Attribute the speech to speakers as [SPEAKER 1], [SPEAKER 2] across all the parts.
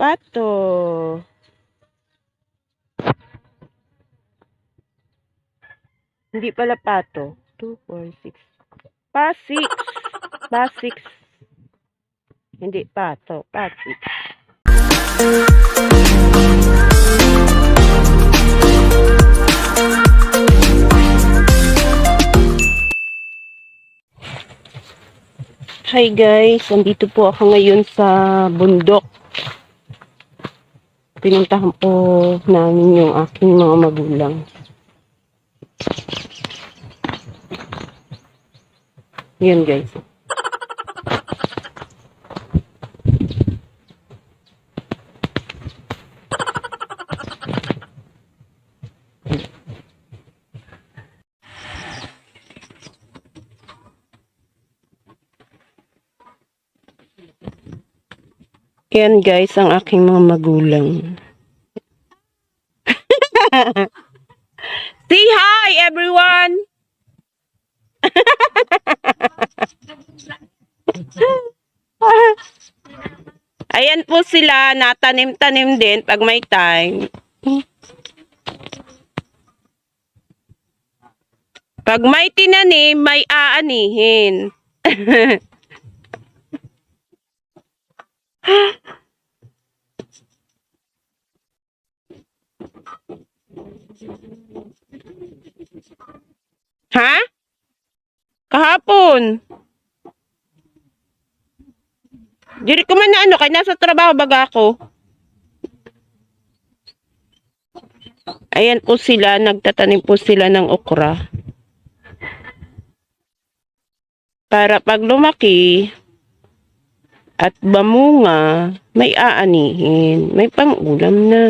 [SPEAKER 1] Pato. Hindi pala pato. 2, 4, 6. Pasix. Pasix. Hindi pato. Pasix. Hi guys, nandito po ako ngayon sa bundok. Pinuntahan po namin yung aking mga magulang. Yun guys. Yan guys, ang aking mga magulang. Say hi everyone! Ayan po sila, natanim-tanim din pag may time. Pag may tinanim, may aanihin. Ha? Kahapon. Diri ko man na ano, kaya nasa trabaho baga ako. Ayan po sila, nagtatanim po sila ng okra. Para pag lumaki at bamunga, may aanihin, may pang-ulam na.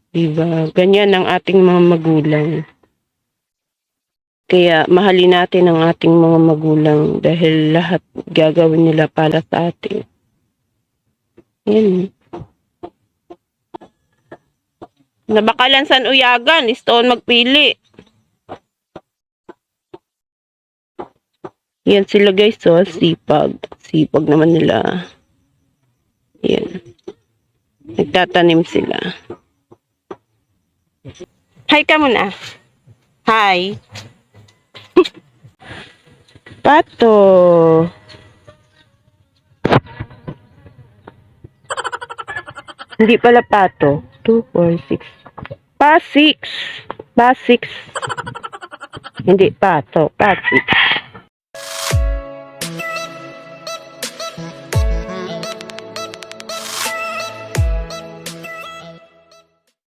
[SPEAKER 1] Diba? Ganyan ang ating mga magulang. Kaya mahalin natin ang ating mga magulang dahil lahat gagawin nila para sa atin. Yan. Nabakalan san uyagan, istoon magpili. Yan sila guys, so sipag. Sipag naman nila. Yan. Nagtatanim sila. Hi ka muna. Hi. Pato. Hindi pala pato. 2, 4, 6. Pasix. Pasix. Hindi pato. Pasix.